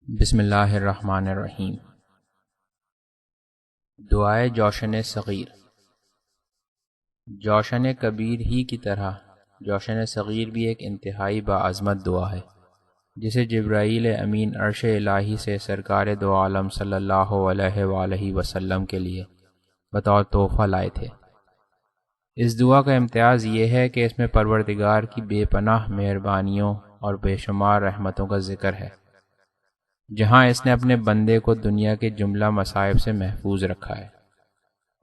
بسم اللہ الرحمن الرحیم۔ دعائے جوشن صغیر۔ جوشن کبیر ہی کی طرح جوشن صغیر بھی ایک انتہائی باعظمت دعا ہے جسے جبرائیل امین عرش الہی سے سرکار دو عالم صلی اللہ علیہ وآلہ وسلم کے لیے بطور تحفہ لائے تھے۔ اس دعا کا امتیاز یہ ہے کہ اس میں پروردگار کی بے پناہ مہربانیوں اور بے شمار رحمتوں کا ذکر ہے، جہاں اس نے اپنے بندے کو دنیا کے جملہ مصائب سے محفوظ رکھا ہے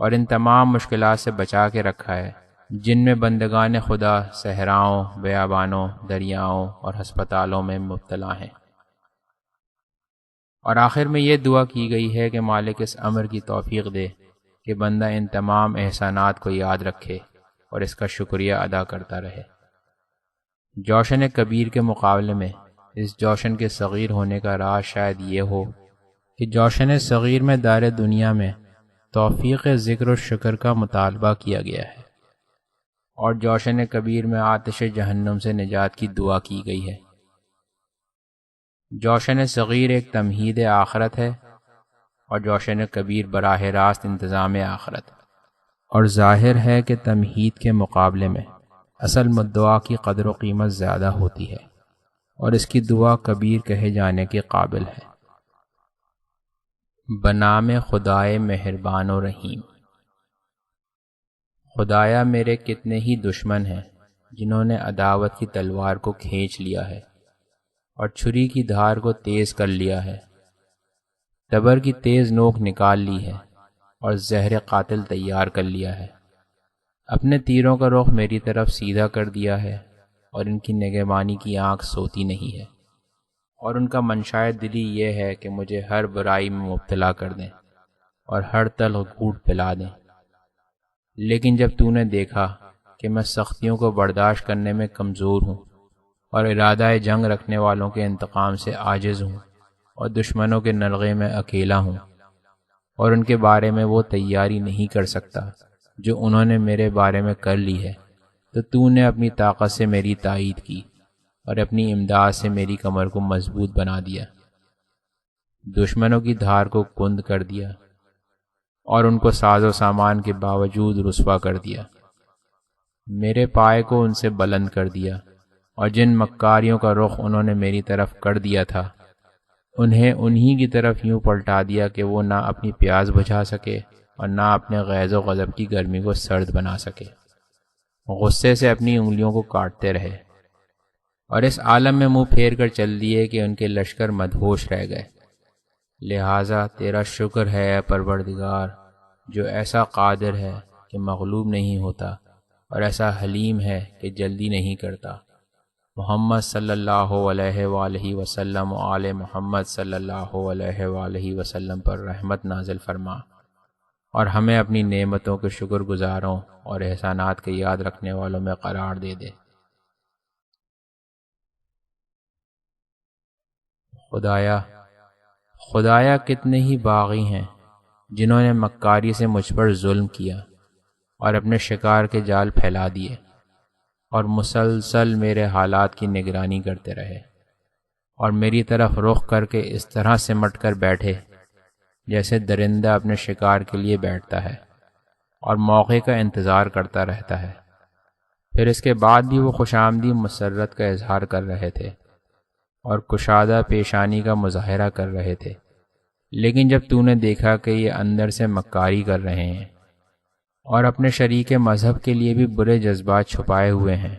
اور ان تمام مشکلات سے بچا کے رکھا ہے جن میں بندگان خدا صحراؤں، بیابانوں، دریاؤں اور ہسپتالوں میں مبتلا ہیں۔ اور آخر میں یہ دعا کی گئی ہے کہ مالک اس امر کی توفیق دے کہ بندہ ان تمام احسانات کو یاد رکھے اور اس کا شکریہ ادا کرتا رہے۔ جوشن کبیر کے مقابلے میں اس جوشن کے صغیر ہونے کا راز شاید یہ ہو کہ جوشن صغیر میں دار دنیا میں توفیق ذکر و شکر کا مطالبہ کیا گیا ہے اور جوشن کبیر میں آتش جہنم سے نجات کی دعا کی گئی ہے۔ جوشن صغیر ایک تمہید آخرت ہے اور جوشن کبیر براہ راست انتظام آخرت، اور ظاہر ہے کہ تمہید کے مقابلے میں اصل مدعا کی قدر و قیمت زیادہ ہوتی ہے اور اس کی دعا کبیر کہے جانے کے قابل ہے۔ بنام خدائے مہربان و رحیم۔ خدایا میرے کتنے ہی دشمن ہیں جنہوں نے عداوت کی تلوار کو کھینچ لیا ہے اور چھری کی دھار کو تیز کر لیا ہے، تبر کی تیز نوک نکال لی ہے اور زہر قاتل تیار کر لیا ہے، اپنے تیروں کا رخ میری طرف سیدھا کر دیا ہے اور ان کی نگہبانی کی آنکھ سوتی نہیں ہے، اور ان کا منشائے دلی یہ ہے کہ مجھے ہر برائی میں مبتلا کر دیں اور ہر تلخ گھونٹ پلا دیں۔ لیکن جب تو نے دیکھا کہ میں سختیوں کو برداشت کرنے میں کمزور ہوں اور ارادہ جنگ رکھنے والوں کے انتقام سے عاجز ہوں اور دشمنوں کے نلغے میں اکیلا ہوں اور ان کے بارے میں وہ تیاری نہیں کر سکتا جو انہوں نے میرے بارے میں کر لی ہے، تو نے اپنی طاقت سے میری تائید کی اور اپنی امداد سے میری کمر کو مضبوط بنا دیا، دشمنوں کی دھار کو کند کر دیا اور ان کو ساز و سامان کے باوجود رسوا کر دیا، میرے پائے کو ان سے بلند کر دیا، اور جن مکاریوں کا رخ انہوں نے میری طرف کر دیا تھا انہیں انہی کی طرف یوں پلٹا دیا کہ وہ نہ اپنی پیاس بجھا سکے اور نہ اپنے غیظ و غضب کی گرمی کو سرد بنا سکے، غصے سے اپنی انگلیوں کو کاٹتے رہے اور اس عالم میں منہ پھیر کر چل دیے کہ ان کے لشکر مدہوش رہ گئے۔ لہٰذا تیرا شکر ہے اے پروردگار جو ایسا قادر ہے کہ مغلوب نہیں ہوتا اور ایسا حلیم ہے کہ جلدی نہیں کرتا۔ محمد صلی اللہ علیہ وآلہ وسلم و آل محمد صلی اللہ علیہ وآلہ وسلم پر رحمت نازل فرما اور ہمیں اپنی نعمتوں کے شکر گزاروں اور احسانات کے یاد رکھنے والوں میں قرار دے دے۔ خدایا کتنے ہی باغی ہیں جنہوں نے مکاری سے مجھ پر ظلم کیا اور اپنے شکار کے جال پھیلا دیے اور مسلسل میرے حالات کی نگرانی کرتے رہے اور میری طرف رخ کر کے اس طرح سمٹ کر بیٹھے جیسے درندہ اپنے شکار کے لیے بیٹھتا ہے اور موقع کا انتظار کرتا رہتا ہے۔ پھر اس کے بعد بھی وہ خوش آمدی مسرت کا اظہار کر رہے تھے اور کشادہ پیشانی کا مظاہرہ کر رہے تھے، لیکن جب تو نے دیکھا کہ یہ اندر سے مکاری کر رہے ہیں اور اپنے شریک مذہب کے لیے بھی برے جذبات چھپائے ہوئے ہیں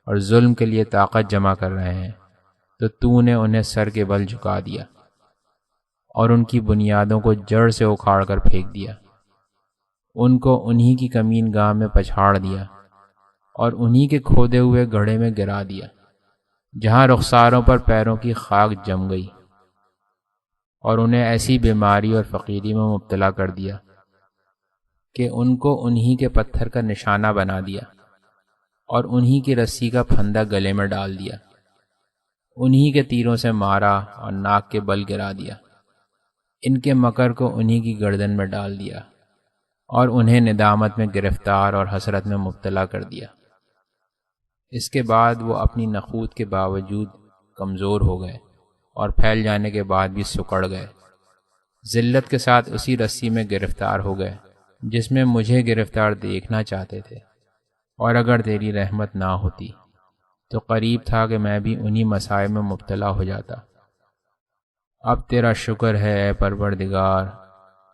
اور ظلم کے لیے طاقت جمع کر رہے ہیں، تو نے انہیں سر کے بل جھکا دیا اور ان کی بنیادوں کو جڑ سے اکھاڑ کر پھینک دیا، ان کو انہی کی کمین گاہ میں پچھاڑ دیا اور انہی کے کھودے ہوئے گڑھے میں گرا دیا جہاں رخساروں پر پیروں کی خاک جم گئی، اور انہیں ایسی بیماری اور فقیری میں مبتلا کر دیا کہ ان کو انہی کے پتھر کا نشانہ بنا دیا اور انہی کی رسی کا پھندا گلے میں ڈال دیا، انہی کے تیروں سے مارا اور ناک کے بل گرا دیا، ان کے مکر کو انہی کی گردن میں ڈال دیا اور انہیں ندامت میں گرفتار اور حسرت میں مبتلا کر دیا۔ اس کے بعد وہ اپنی نخوت کے باوجود کمزور ہو گئے اور پھیل جانے کے بعد بھی سکڑ گئے، ذلت کے ساتھ اسی رسی میں گرفتار ہو گئے جس میں مجھے گرفتار دیکھنا چاہتے تھے۔ اور اگر تیری رحمت نہ ہوتی تو قریب تھا کہ میں بھی انہی مصائب میں مبتلا ہو جاتا۔ اب تیرا شکر ہے اے پروردگار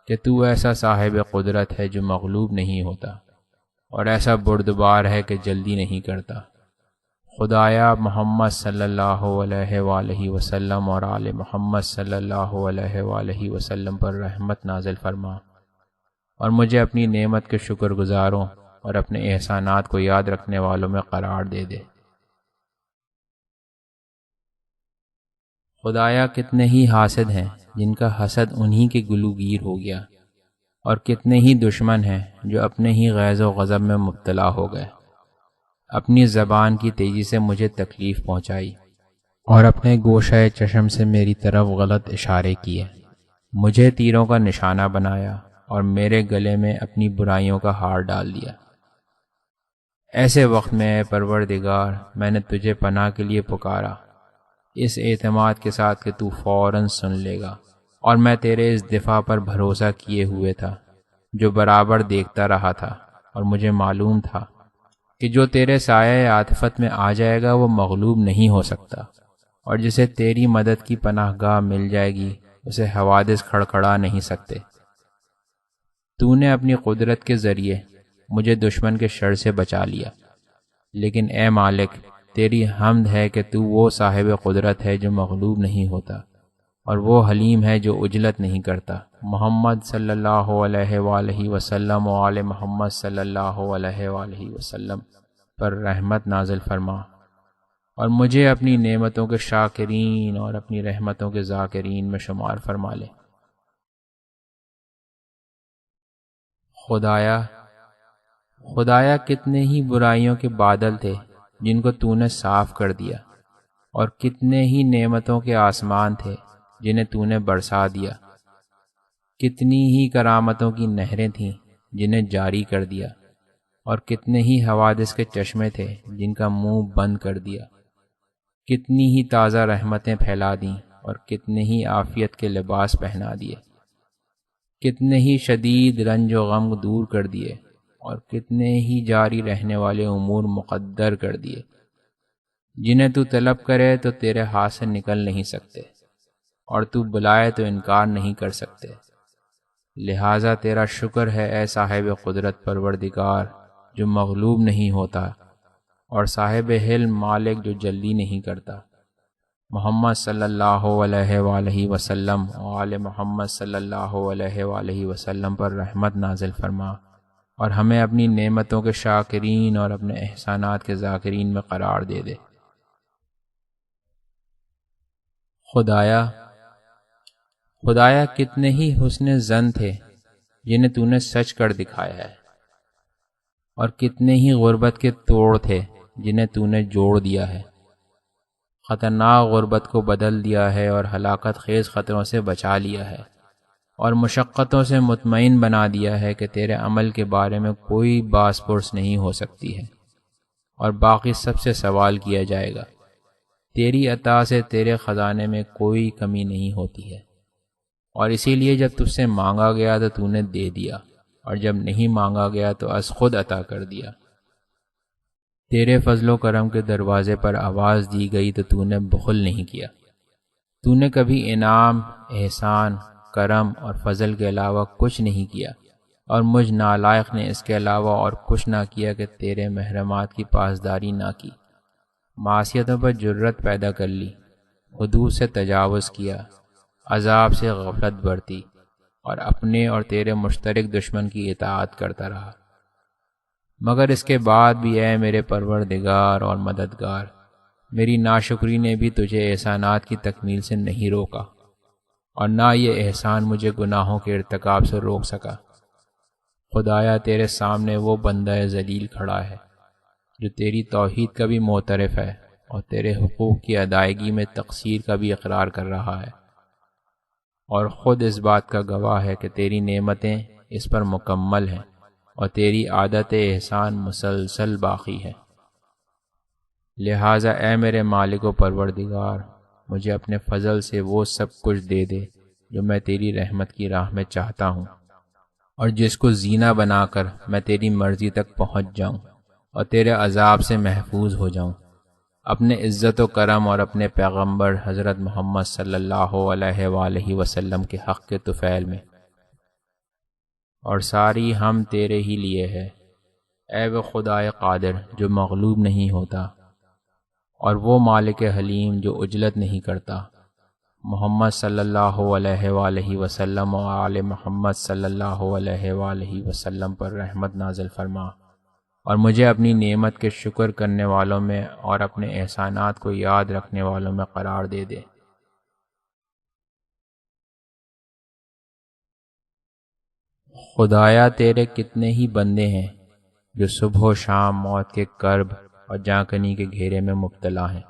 کہ تو ایسا صاحب قدرت ہے جو مغلوب نہیں ہوتا، اور ایسا بردبار ہے کہ جلدی نہیں کرتا۔ خدایا محمد صلی اللہ علیہ وآلہ وسلم اور آل محمد صلی اللہ علیہ وآلہ وسلم پر رحمت نازل فرما، اور مجھے اپنی نعمت کے شکر گزاروں اور اپنے احسانات کو یاد رکھنے والوں میں قرار دے دے۔ خدایا کتنے ہی حاسد ہیں جن کا حسد انہی کے گلوگیر ہو گیا، اور کتنے ہی دشمن ہیں جو اپنے ہی غیظ و غضب میں مبتلا ہو گئے۔ اپنی زبان کی تیزی سے مجھے تکلیف پہنچائی اور اپنے گوشہ چشم سے میری طرف غلط اشارے کیے، مجھے تیروں کا نشانہ بنایا اور میرے گلے میں اپنی برائیوں کا ہار ڈال دیا۔ ایسے وقت میں اے پروردگار میں نے تجھے پناہ کے لیے پکارا، اس اعتماد کے ساتھ کہ تو فوراً سن لے گا، اور میں تیرے اس دفاع پر بھروسہ کیے ہوئے تھا جو برابر دیکھتا رہا تھا، اور مجھے معلوم تھا کہ جو تیرے سایہ عاطفت میں آ جائے گا وہ مغلوب نہیں ہو سکتا، اور جسے تیری مدد کی پناہ گاہ مل جائے گی اسے حوادث کھڑکھڑا نہیں سکتے۔ تو نے اپنی قدرت کے ذریعے مجھے دشمن کے شر سے بچا لیا، لیکن اے مالک تیری حمد ہے کہ تو وہ صاحب قدرت ہے جو مغلوب نہیں ہوتا، اور وہ حلیم ہے جو عجلت نہیں کرتا۔ محمد صلی اللہ علیہ وآلہ وسلم و آل محمد صلی اللہ علیہ وآلہ وسلم پر رحمت نازل فرما، اور مجھے اپنی نعمتوں کے شاکرین اور اپنی رحمتوں کے ذاکرین میں شمار فرما لے۔ خدایا کتنے ہی برائیوں کے بادل تھے جن کو تو نے صاف کر دیا، اور کتنے ہی نعمتوں کے آسمان تھے جنہیں تو نے برسا دیا، کتنی ہی کرامتوں کی نہریں تھیں جنہیں جاری کر دیا، اور کتنے ہی حوادث کے چشمے تھے جن کا منہ بند کر دیا، کتنی ہی تازہ رحمتیں پھیلا دیں اور کتنے ہی عافیت کے لباس پہنا دیے، کتنے ہی شدید رنج و غم دور کر دیے، اور کتنے ہی جاری رہنے والے امور مقدر کر دیے جنہیں تو طلب کرے تو تیرے ہاتھ سے نکل نہیں سکتے، اور تو بلائے تو انکار نہیں کر سکتے۔ لہٰذا تیرا شکر ہے اے صاحب قدرت پروردگار جو مغلوب نہیں ہوتا، اور صاحب حلم مالک جو جلدی نہیں کرتا۔ محمد صلی اللہ علیہ وآلہ وسلم و آل محمد صلی اللہ علیہ وآلہ وسلم پر رحمت نازل فرما، اور ہمیں اپنی نعمتوں کے شاکرین اور اپنے احسانات کے ذاکرین میں قرار دے دے۔ خدایا کتنے ہی حسن زن تھے جنہیں تو نے سچ کر دکھایا ہے، اور کتنے ہی غربت کے توڑ تھے جنہیں تو نے جوڑ دیا ہے۔ خطرناک غربت کو بدل دیا ہے اور ہلاکت خیز خطروں سے بچا لیا ہے، اور مشقتوں سے مطمئن بنا دیا ہے کہ تیرے عمل کے بارے میں کوئی باس پرس نہیں ہو سکتی ہے، اور باقی سب سے سوال کیا جائے گا۔ تیری عطا سے تیرے خزانے میں کوئی کمی نہیں ہوتی ہے، اور اسی لیے جب تجھ سے مانگا گیا تو تو نے دے دیا، اور جب نہیں مانگا گیا تو از خود عطا کر دیا۔ تیرے فضل و کرم کے دروازے پر آواز دی گئی تو تو نے بخل نہیں کیا۔ تو نے کبھی انعام، احسان، کرم اور فضل کے علاوہ کچھ نہیں کیا، اور مجھ نالائق نے اس کے علاوہ اور کچھ نہ کیا کہ تیرے محرمات کی پاسداری نہ کی، معصیتوں پر جرت پیدا کر لی، حدود سے تجاوز کیا، عذاب سے غفلت برتی، اور اپنے اور تیرے مشترک دشمن کی اطاعت کرتا رہا۔ مگر اس کے بعد بھی اے میرے پروردگار اور مددگار، میری ناشکری نے بھی تجھے احسانات کی تکمیل سے نہیں روکا، اور نہ یہ احسان مجھے گناہوں کے ارتکاب سے روک سکا۔ خدایا تیرے سامنے وہ بندہ ذلیل کھڑا ہے جو تیری توحید کا بھی معترف ہے اور تیرے حقوق کی ادائیگی میں تقصیر کا بھی اقرار کر رہا ہے، اور خود اس بات کا گواہ ہے کہ تیری نعمتیں اس پر مکمل ہیں اور تیری عادت احسان مسلسل باقی ہے۔ لہٰذا اے میرے مالک و پروردگار، مجھے اپنے فضل سے وہ سب کچھ دے دے جو میں تیری رحمت کی راہ میں چاہتا ہوں، اور جس کو زینہ بنا کر میں تیری مرضی تک پہنچ جاؤں اور تیرے عذاب سے محفوظ ہو جاؤں، اپنے عزت و کرم اور اپنے پیغمبر حضرت محمد صلی اللہ علیہ وآلہ وسلم کے حق کے طفیل میں۔ اور ساری ہم تیرے ہی لیے ہے، اے وہ خدائے قادر جو مغلوب نہیں ہوتا، اور وہ مالک حلیم جو عجلت نہیں کرتا۔ محمد صلی اللہ علیہ وآلہ وسلم و آل محمد صلی اللہ علیہ وآلہ وسلم پر رحمت نازل فرما، اور مجھے اپنی نعمت کے شکر کرنے والوں میں اور اپنے احسانات کو یاد رکھنے والوں میں قرار دے دے۔ خدایا تیرے کتنے ہی بندے ہیں جو صبح و شام موت کے کرب اور جانکنی کے گھیرے میں مبتلا ہیں،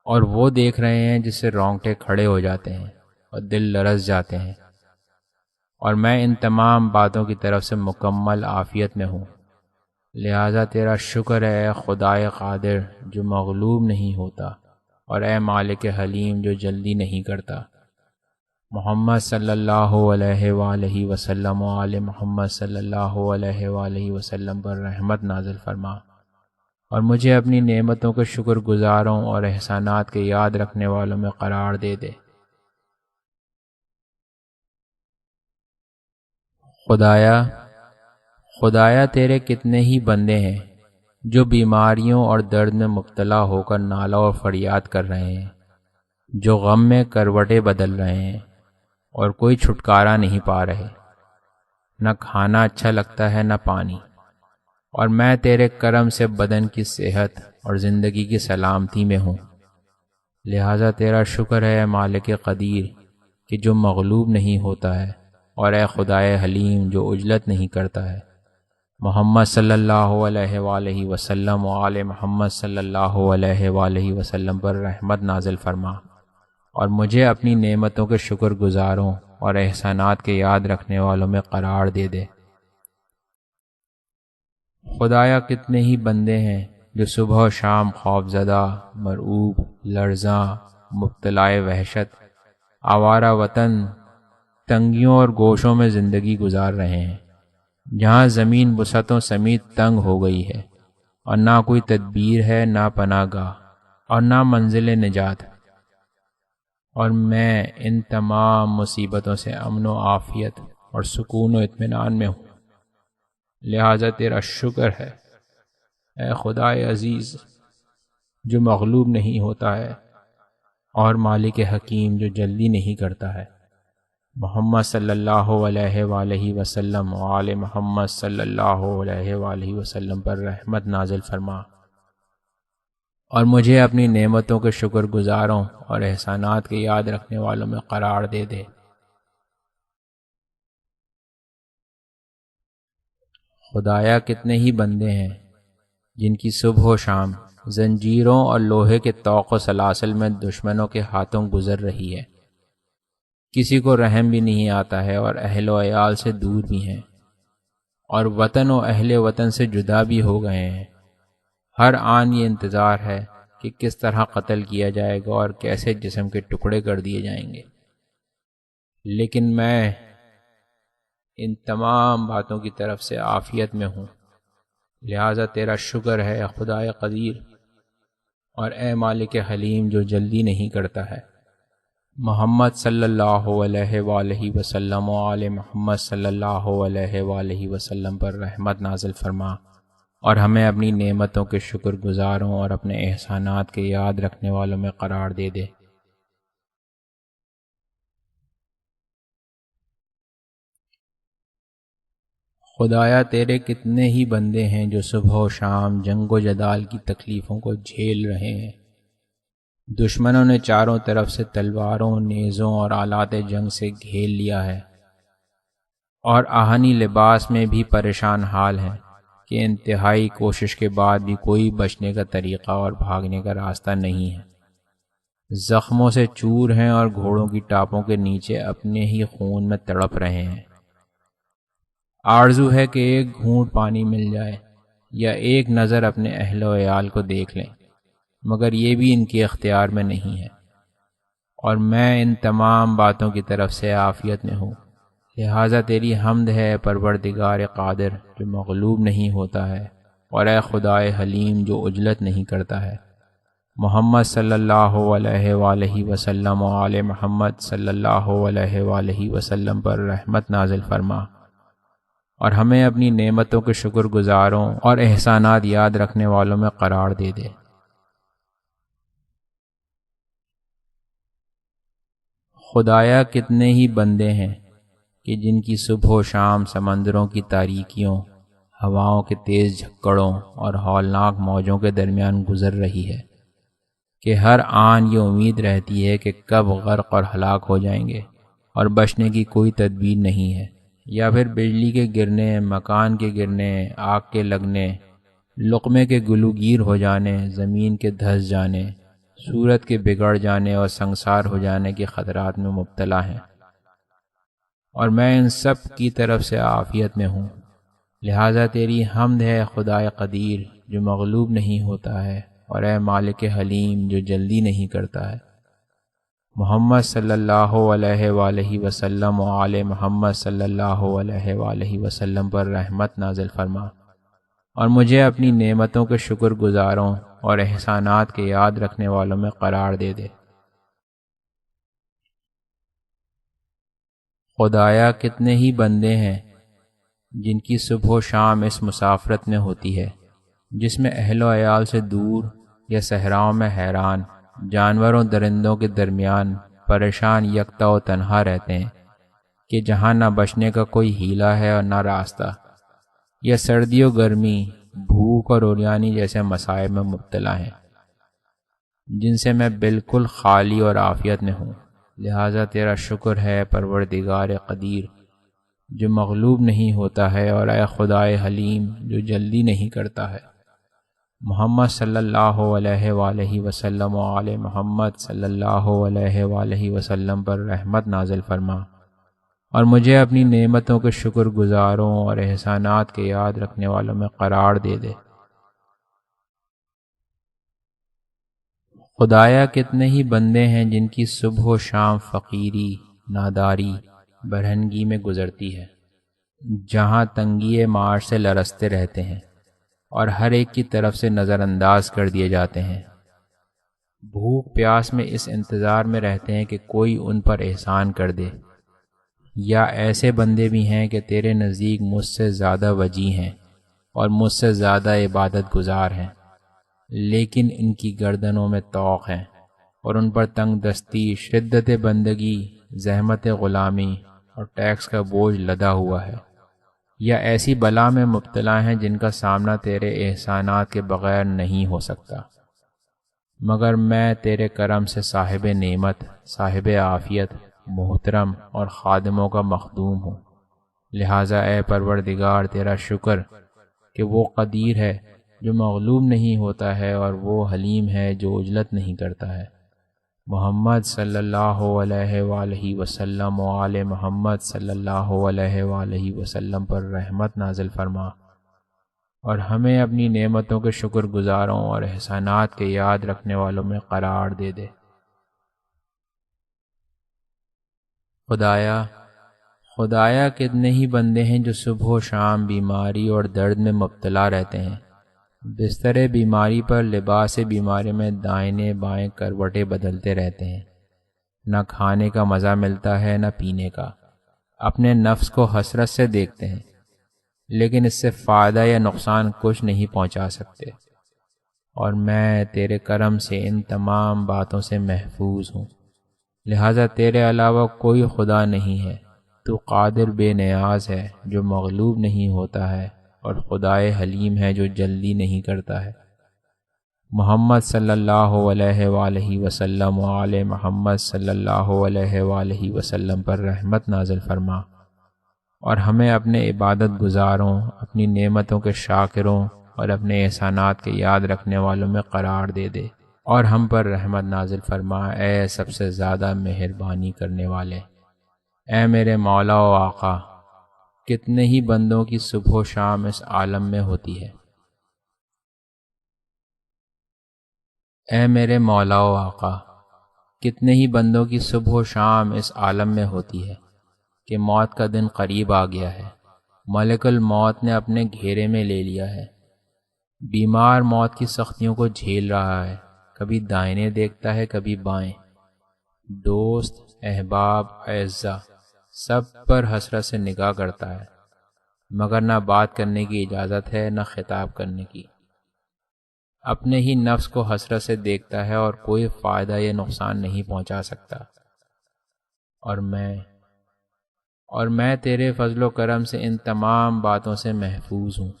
اور وہ دیکھ رہے ہیں جس سے رونگٹے کھڑے ہو جاتے ہیں اور دل لرز جاتے ہیں، اور میں ان تمام باتوں کی طرف سے مکمل عافیت میں ہوں، لہٰذا تیرا شکر ہے اے خدائے قادر جو مغلوب نہیں ہوتا، اور اے مالک حلیم جو جلدی نہیں کرتا۔ محمد صلی اللہ علیہ وآلہ وسلم و آل محمد صلی اللہ علیہ وآلہ وسلم پر رحمت نازل فرما، اور مجھے اپنی نعمتوں کے شکر گزاروں اور احسانات کے یاد رکھنے والوں میں قرار دے دے۔ خدایا تیرے کتنے ہی بندے ہیں جو بیماریوں اور درد میں مبتلا ہو کر نالہ اور فریاد کر رہے ہیں، جو غم میں کروٹیں بدل رہے ہیں اور کوئی چھٹکارا نہیں پا رہے، نہ کھانا اچھا لگتا ہے نہ پانی، اور میں تیرے کرم سے بدن کی صحت اور زندگی کی سلامتی میں ہوں، لہٰذا تیرا شکر ہے مالک قدیر کہ جو مغلوب نہیں ہوتا ہے، اور اے خدائے حلیم جو عجلت نہیں کرتا ہے۔ محمد صلی اللہ علیہ وآلہ وسلم و آل محمد صلی اللہ علیہ وآلہ وسلم پر رحمت نازل فرما، اور مجھے اپنی نعمتوں کے شکر گزاروں اور احسانات کے یاد رکھنے والوں میں قرار دے دے۔ خدایا کتنے ہی بندے ہیں جو صبح و شام خوفزدہ، مرعوب، لرزاں، مبتلا وحشت، آوارہ وطن، تنگیوں اور گوشوں میں زندگی گزار رہے ہیں، جہاں زمین وسعتوں سمیت تنگ ہو گئی ہے، اور نہ کوئی تدبیر ہے، نہ پناہ گاہ، اور نہ منزل نجات، اور میں ان تمام مصیبتوں سے امن و عافیت اور سکون و اطمینان میں ہوں، لہٰذا تیرا شکر ہے اے خدائے عزیز جو مغلوب نہیں ہوتا ہے، اور مالک حکیم جو جلدی نہیں کرتا ہے۔ محمد صلی اللہ علیہ وآلہ وسلم و آل محمد صلی اللہ علیہ وآلہ وسلم پر رحمت نازل فرما، اور مجھے اپنی نعمتوں کے شکر گزاروں اور احسانات کے یاد رکھنے والوں میں قرار دے دے۔ خدایا کتنے ہی بندے ہیں جن کی صبح و شام زنجیروں اور لوہے کے طوق و سلاسل میں دشمنوں کے ہاتھوں گزر رہی ہے، کسی کو رحم بھی نہیں آتا ہے، اور اہل و عیال سے دور بھی ہیں، اور وطن و اہل وطن سے جدا بھی ہو گئے ہیں۔ ہر آن یہ انتظار ہے کہ کس طرح قتل کیا جائے گا اور کیسے جسم کے ٹکڑے کر دیے جائیں گے، لیکن میں ان تمام باتوں کی طرف سے عافیت میں ہوں، لہٰذا تیرا شکر ہے خدائے قدیر، اور اے مالک حلیم جو جلدی نہیں کرتا ہے۔ محمد صلی اللہ علیہ وآلہ وسلم و آل محمد صلی اللہ علیہ وآلہ وسلم پر رحمت نازل فرما، اور ہمیں اپنی نعمتوں کے شکر گزاروں اور اپنے احسانات کے یاد رکھنے والوں میں قرار دے دے۔ خدایا تیرے کتنے ہی بندے ہیں جو صبح و شام جنگ و جدال کی تکلیفوں کو جھیل رہے ہیں، دشمنوں نے چاروں طرف سے تلواروں، نیزوں اور آلات جنگ سے گھیر لیا ہے، اور آہنی لباس میں بھی پریشان حال ہیں کہ انتہائی کوشش کے بعد بھی کوئی بچنے کا طریقہ اور بھاگنے کا راستہ نہیں ہے، زخموں سے چور ہیں اور گھوڑوں کی ٹاپوں کے نیچے اپنے ہی خون میں تڑپ رہے ہیں۔ آرزو ہے کہ ایک گھونٹ پانی مل جائے یا ایک نظر اپنے اہل و عیال کو دیکھ لیں، مگر یہ بھی ان کے اختیار میں نہیں ہے۔ اور میں ان تمام باتوں کی طرف سے عافیت میں ہوں، لہٰذا تیری حمد ہے پروردگار قادر جو مغلوب نہیں ہوتا ہے، اور اے خدائے حلیم جو عجلت نہیں کرتا ہے۔ محمد صلی اللہ علیہ وآلہ وسلم و آل محمد صلی اللہ علیہ وآلہ وسلم پر رحمت نازل فرما، اور ہمیں اپنی نعمتوں کے شکر گزاروں اور احسانات یاد رکھنے والوں میں قرار دے دے۔ خدایا کتنے ہی بندے ہیں کہ جن کی صبح و شام سمندروں کی تاریکیوں، ہواؤں کے تیز جھکڑوں اور ہولناک موجوں کے درمیان گزر رہی ہے، کہ ہر آن یہ امید رہتی ہے کہ کب غرق اور ہلاک ہو جائیں گے اور بچنے کی کوئی تدبیر نہیں ہے، یا پھر بجلی کے گرنے، مکان کے گرنے، آگ کے لگنے، لقمے کے گلوگیر ہو جانے، زمین کے دھس جانے، صورت کے بگڑ جانے اور سنگسار ہو جانے کے خطرات میں مبتلا ہیں، اور میں ان سب کی طرف سے عافیت میں ہوں، لہٰذا تیری حمد ہے خدائے قدیر جو مغلوب نہیں ہوتا ہے، اور اے مالک حلیم جو جلدی نہیں کرتا ہے۔ محمد صلی اللہ علیہ وآلہ وسلم و آل محمد صلی اللہ علیہ وآلہ وسلم پر رحمت نازل فرما، اور مجھے اپنی نعمتوں کے شکر گزاروں اور احسانات کے یاد رکھنے والوں میں قرار دے دے۔ خدایا کتنے ہی بندے ہیں جن کی صبح و شام اس مسافرت میں ہوتی ہے جس میں اہل و عیال سے دور یا صحراؤں میں حیران، جانوروں درندوں کے درمیان پریشان یکتا و تنہا رہتے ہیں، کہ جہاں نہ بچنے کا کوئی ہیلا ہے اور نہ راستہ، یا سردی و گرمی، بھوک اور عریانی جیسے مصائب میں مبتلا ہیں، جن سے میں بالکل خالی اور عافیت میں ہوں، لہٰذا تیرا شکر ہے پروردگار قدیر جو مغلوب نہیں ہوتا ہے، اور اے خدائے حلیم جو جلدی نہیں کرتا ہے۔ محمد صلی اللہ علیہ وآلہ وسلم و آل محمد صلی اللہ علیہ وآلہ وسلم پر رحمت نازل فرما، اور مجھے اپنی نعمتوں کے شکر گزاروں اور احسانات کے یاد رکھنے والوں میں قرار دے دے۔ خدایا کتنے ہی بندے ہیں جن کی صبح و شام فقیری، ناداری، برہنگی میں گزرتی ہے، جہاں تنگی معاش سے لرزتے رہتے ہیں اور ہر ایک کی طرف سے نظر انداز کر دیے جاتے ہیں، بھوک پیاس میں اس انتظار میں رہتے ہیں کہ کوئی ان پر احسان کر دے، یا ایسے بندے بھی ہیں کہ تیرے نزدیک مجھ سے زیادہ وجیح ہیں اور مجھ سے زیادہ عبادت گزار ہیں، لیکن ان کی گردنوں میں طوق ہیں اور ان پر تنگ دستی، شدت بندگی، زحمت غلامی اور ٹیکس کا بوجھ لدا ہوا ہے، یا ایسی بلا میں مبتلا ہیں جن کا سامنا تیرے احسانات کے بغیر نہیں ہو سکتا، مگر میں تیرے کرم سے صاحب نعمت، صاحب عافیت، محترم اور خادموں کا مخدوم ہوں، لہٰذا اے پروردگار تیرا شکر کہ وہ قدیر ہے جو مغلوب نہیں ہوتا ہے، اور وہ حلیم ہے جو عجلت نہیں کرتا ہے۔ محمد صلی اللہ علیہ وآلہ وسلم و آل محمد صلی اللہ علیہ وآلہ وسلم پر رحمت نازل فرما، اور ہمیں اپنی نعمتوں کے شکر گزاروں اور احسانات کے یاد رکھنے والوں میں قرار دے دے۔ خدایا کتنے ہی بندے ہیں جو صبح و شام بیماری اور درد میں مبتلا رہتے ہیں، بستر بیماری پر لباس بیماری میں دائیں بائیں کروٹیں بدلتے رہتے ہیں، نہ کھانے کا مزہ ملتا ہے نہ پینے کا، اپنے نفس کو حسرت سے دیکھتے ہیں لیکن اس سے فائدہ یا نقصان کچھ نہیں پہنچا سکتے، اور میں تیرے کرم سے ان تمام باتوں سے محفوظ ہوں، لہٰذا تیرے علاوہ کوئی خدا نہیں ہے، تو قادر بے نیاز ہے جو مغلوب نہیں ہوتا ہے، اور خدائے حلیم ہے جو جلدی نہیں کرتا ہے۔ محمد صلی اللہ علیہ وآلہ وسلم و آل محمد صلی اللہ علیہ وآلہ وسلم پر رحمت نازل فرما، اور ہمیں اپنے عبادت گزاروں، اپنی نعمتوں کے شاکروں اور اپنے احسانات کے یاد رکھنے والوں میں قرار دے دے، اور ہم پر رحمت نازل فرما اے سب سے زیادہ مہربانی کرنے والے۔ اے میرے مولا و آقا، کتنے ہی بندوں کی صبح و شام اس عالم میں ہوتی ہے۔ اے میرے مولا و آقا، کتنے ہی بندوں کی صبح و شام اس عالم میں ہوتی ہے کہ موت کا دن قریب آ گیا ہے، ملک الموت نے اپنے گھیرے میں لے لیا ہے۔ بیمار موت کی سختیوں کو جھیل رہا ہے، کبھی دائیں دیکھتا ہے کبھی بائیں۔ دوست، احباب، اعزاء سب پر حسرت سے نگاہ کرتا ہے، مگر نہ بات کرنے کی اجازت ہے نہ خطاب کرنے کی۔ اپنے ہی نفس کو حسرت سے دیکھتا ہے اور کوئی فائدہ یا نقصان نہیں پہنچا سکتا۔ اور میں تیرے فضل و کرم سے ان تمام باتوں سے محفوظ ہوں۔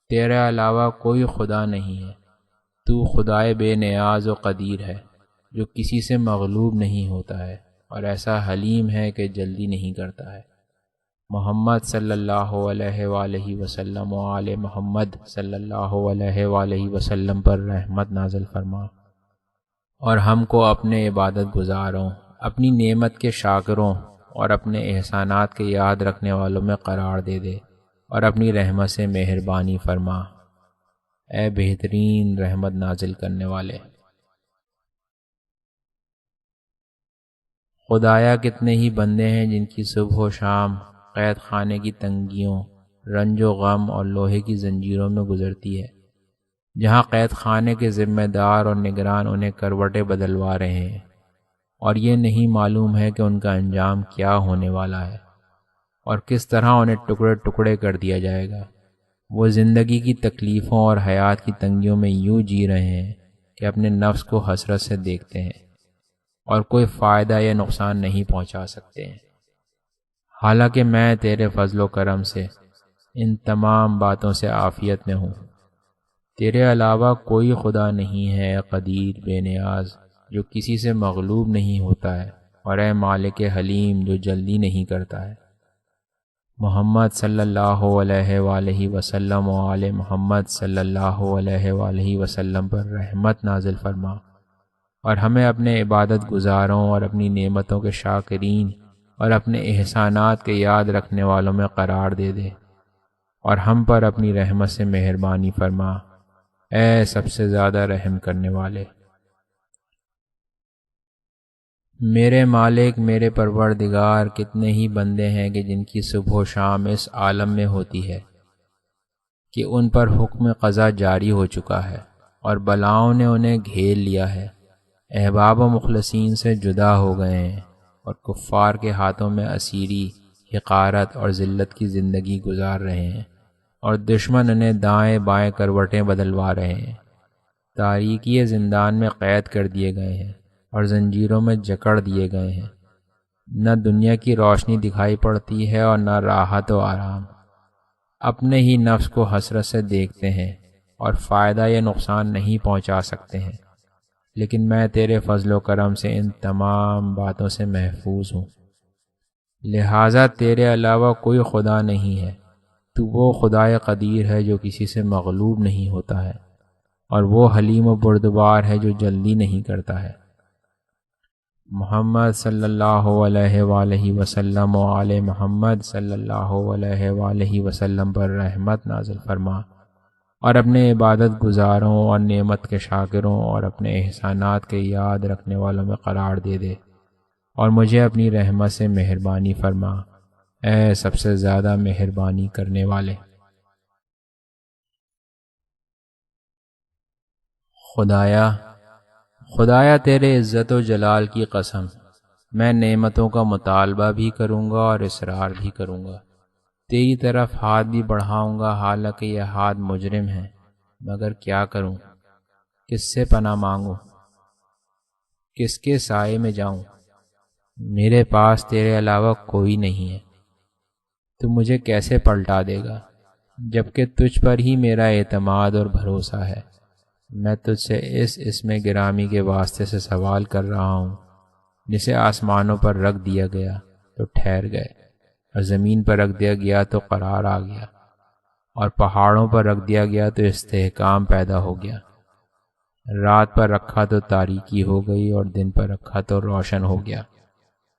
تیرے علاوہ کوئی خدا نہیں ہے، تو خدائے بے نیاز و قدیر ہے جو کسی سے مغلوب نہیں ہوتا ہے اور ایسا حلیم ہے کہ جلدی نہیں کرتا ہے۔ محمد صلی اللہ علیہ وآلہ وسلم و آل محمد صلی اللہ علیہ وآلہ وسلم پر رحمت نازل فرما، اور ہم کو اپنے عبادت گزاروں، اپنی نعمت کے شاکروں اور اپنے احسانات کے یاد رکھنے والوں میں قرار دے دے، اور اپنی رحمت سے مہربانی فرما، اے بہترین رحمت نازل کرنے والے۔ خدایا کتنے ہی بندے ہیں جن کی صبح و شام قید خانے کی تنگیوں، رنج و غم اور لوہے کی زنجیروں میں گزرتی ہے، جہاں قید خانے کے ذمہ دار اور نگران انہیں کروٹیں بدلوا رہے ہیں، اور یہ نہیں معلوم ہے کہ ان کا انجام کیا ہونے والا ہے اور کس طرح انہیں ٹکڑے ٹکڑے کر دیا جائے گا۔ وہ زندگی کی تکلیفوں اور حیات کی تنگیوں میں یوں جی رہے ہیں کہ اپنے نفس کو حسرت سے دیکھتے ہیں اور کوئی فائدہ یا نقصان نہیں پہنچا سکتے ہیں، حالانکہ میں تیرے فضل و کرم سے ان تمام باتوں سے عافیت میں ہوں۔ تیرے علاوہ کوئی خدا نہیں ہے قدیر بے نیاز جو کسی سے مغلوب نہیں ہوتا ہے، اور اے مالک حلیم جو جلدی نہیں کرتا ہے۔ محمد صلی اللہ علیہ وآلہ وسلم و آل محمد صلی اللہ علیہ وآلہ وسلم پر رحمت نازل فرما، اور ہمیں اپنے عبادت گزاروں اور اپنی نعمتوں کے شاکرین اور اپنے احسانات کے یاد رکھنے والوں میں قرار دے دے، اور ہم پر اپنی رحمت سے مہربانی فرما، اے سب سے زیادہ رحم کرنے والے۔ میرے مالک، میرے پروردگار، کتنے ہی بندے ہیں کہ جن کی صبح و شام اس عالم میں ہوتی ہے کہ ان پر حکم قضا جاری ہو چکا ہے اور بلاؤں نے انہیں گھیر لیا ہے، احباب و مخلصین سے جدا ہو گئے ہیں اور کفار کے ہاتھوں میں اسیری، حقارت اور ذلت کی زندگی گزار رہے ہیں، اور دشمن انہیں دائیں بائیں کروٹیں بدلوا رہے ہیں۔ تاریکی زندان میں قید کر دیے گئے ہیں اور زنجیروں میں جکڑ دیے گئے ہیں، نہ دنیا کی روشنی دکھائی پڑتی ہے اور نہ راحت و آرام۔ اپنے ہی نفس کو حسرت سے دیکھتے ہیں اور فائدہ یا نقصان نہیں پہنچا سکتے ہیں، لیکن میں تیرے فضل و کرم سے ان تمام باتوں سے محفوظ ہوں، لہٰذا تیرے علاوہ کوئی خدا نہیں ہے۔ تو وہ خدائے قدیر ہے جو کسی سے مغلوب نہیں ہوتا ہے، اور وہ حلیم و بردبار ہے جو جلدی نہیں کرتا ہے۔ محمد صلی اللہ علیہ وآلہ وسلم و آل محمد صلی اللہ علیہ وآلہ وسلم پر رحمت نازل فرما، اور اپنے عبادت گزاروں اور نعمت کے شاکروں اور اپنے احسانات کے یاد رکھنے والوں میں قرار دے دے، اور مجھے اپنی رحمت سے مہربانی فرما، اے سب سے زیادہ مہربانی کرنے والے۔ خدایا تیرے عزت و جلال کی قسم، میں نعمتوں کا مطالبہ بھی کروں گا اور اصرار بھی کروں گا، تیری طرف ہاتھ بھی بڑھاؤں گا، حالانکہ یہ ہاتھ مجرم ہے، مگر کیا کروں؟ کس سے پناہ مانگوں؟ کس کے سائے میں جاؤں؟ میرے پاس تیرے علاوہ کوئی نہیں ہے، تو مجھے کیسے پلٹا دے گا، جبکہ تجھ پر ہی میرا اعتماد اور بھروسہ ہے۔ میں تجھ سے اس اسم گرامی کے واسطے سے سوال کر رہا ہوں جسے آسمانوں پر رکھ دیا گیا تو ٹھہر گئے، اور زمین پر رکھ دیا گیا تو قرار آ گیا، اور پہاڑوں پر رکھ دیا گیا تو استحکام پیدا ہو گیا۔ رات پر رکھا تو تاریکی ہو گئی اور دن پر رکھا تو روشن ہو گیا۔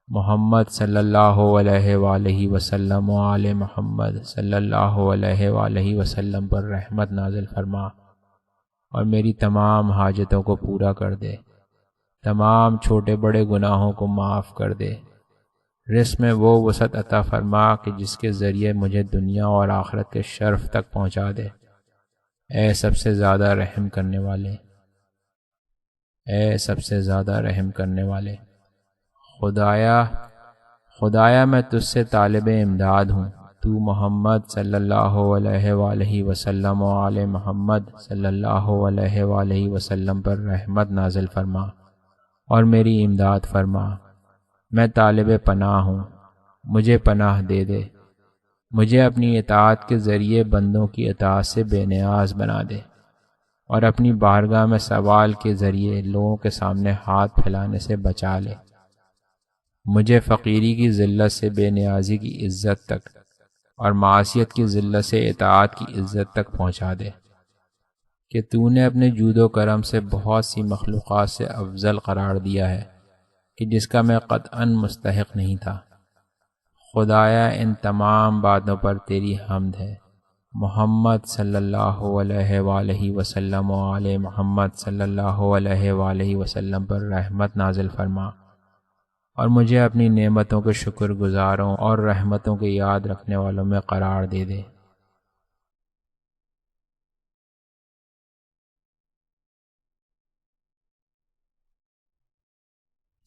محمد صلی اللہ علیہ وآلہ وسلم و آل محمد صلی اللہ علیہ وآلہ وسلم پر رحمت نازل فرما، اور میری تمام حاجتوں کو پورا کر دے، تمام چھوٹے بڑے گناہوں کو معاف کر دے۔ رزق میں وہ وسعت عطا فرما کہ جس کے ذریعے مجھے دنیا اور آخرت کے شرف تک پہنچا دے۔ اے سب سے زیادہ رحم کرنے والے، اے سب سے زیادہ رحم کرنے والے، خدایا میں تجھ سے طالب امداد ہوں۔ تو محمد صلی اللہ علیہ وآلہ وسلم و آل محمد صلی اللہ علیہ وآلہ وسلم پر رحمت نازل فرما اور میری امداد فرما۔ میں طالب پناہ ہوں، مجھے پناہ دے دے۔ مجھے اپنی اطاعت کے ذریعے بندوں کی اطاعت سے بے نیاز بنا دے، اور اپنی بارگاہ میں سوال کے ذریعے لوگوں کے سامنے ہاتھ پھیلانے سے بچا لے۔ مجھے فقیری کی ذلت سے بے نیازی کی عزت تک، اور معصیت کی ذلت سے اطاعت کی عزت تک پہنچا دے، کہ تو نے اپنے جود و کرم سے بہت سی مخلوقات سے افضل قرار دیا ہے کہ جس کا میں قطعاً مستحق نہیں تھا۔ خدایا ان تمام باتوں پر تیری حمد ہے۔ محمد صلی اللہ علیہ وآلہ وسلم و آل محمد صلی اللہ علیہ وآلہ وسلم پر رحمت نازل فرما، اور مجھے اپنی نعمتوں کے شکر گزاروں اور رحمتوں کے یاد رکھنے والوں میں قرار دے دے۔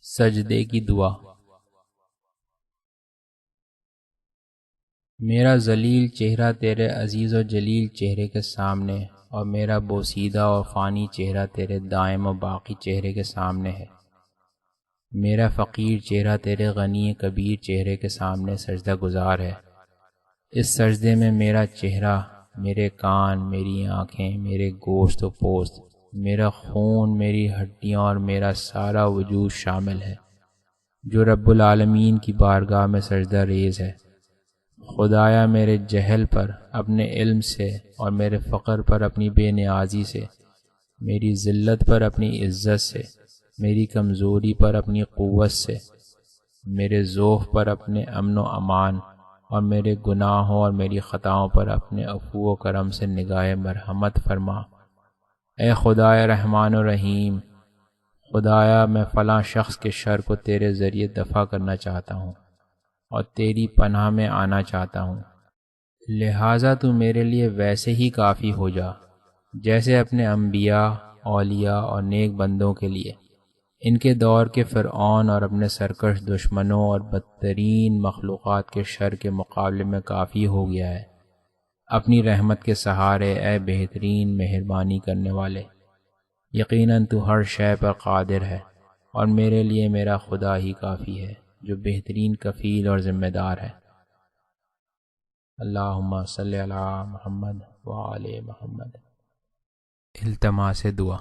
سجدے کی دعا۔ میرا ذلیل چہرہ تیرے عزیز و جلیل چہرے کے سامنے، اور میرا بوسیدہ اور فانی چہرہ تیرے دائم و باقی چہرے کے سامنے ہے۔ میرا فقیر چہرہ تیرے غنی کبیر چہرے کے سامنے سجدہ گزار ہے۔ اس سجدے میں میرا چہرہ، میرے کان، میری آنکھیں، میرے گوشت و پوست، میرا خون، میری ہڈیاں اور میرا سارا وجود شامل ہے، جو رب العالمین کی بارگاہ میں سجدہ ریز ہے۔ خدایا میرے جہل پر اپنے علم سے، اور میرے فقر پر اپنی بے نیازی سے، میری ذلت پر اپنی عزت سے، میری کمزوری پر اپنی قوت سے، میرے ذوف پر اپنے امن و امان، اور میرے گناہوں اور میری خطاؤں پر اپنے عفو و کرم سے نگاہ مرحمت فرما۔ اے خدائے رحمان و رحیم، خدایا میں فلاں شخص کے شر کو تیرے ذریعے دفع کرنا چاہتا ہوں، اور تیری پناہ میں آنا چاہتا ہوں، لہٰذا تو میرے لیے ویسے ہی کافی ہو جا جیسے اپنے انبیاء، اولیاء اور نیک بندوں کے لیے ان کے دور کے فرعون اور اپنے سرکش دشمنوں اور بدترین مخلوقات کے شر کے مقابلے میں کافی ہو گیا ہے۔ اپنی رحمت کے سہارے اے بہترین مہربانی کرنے والے، یقیناً تو ہر شے پر قادر ہے، اور میرے لیے میرا خدا ہی کافی ہے جو بہترین کفیل اور ذمہ دار ہے۔ اللہم صلی علی محمد وآل محمد۔ التماس دعا۔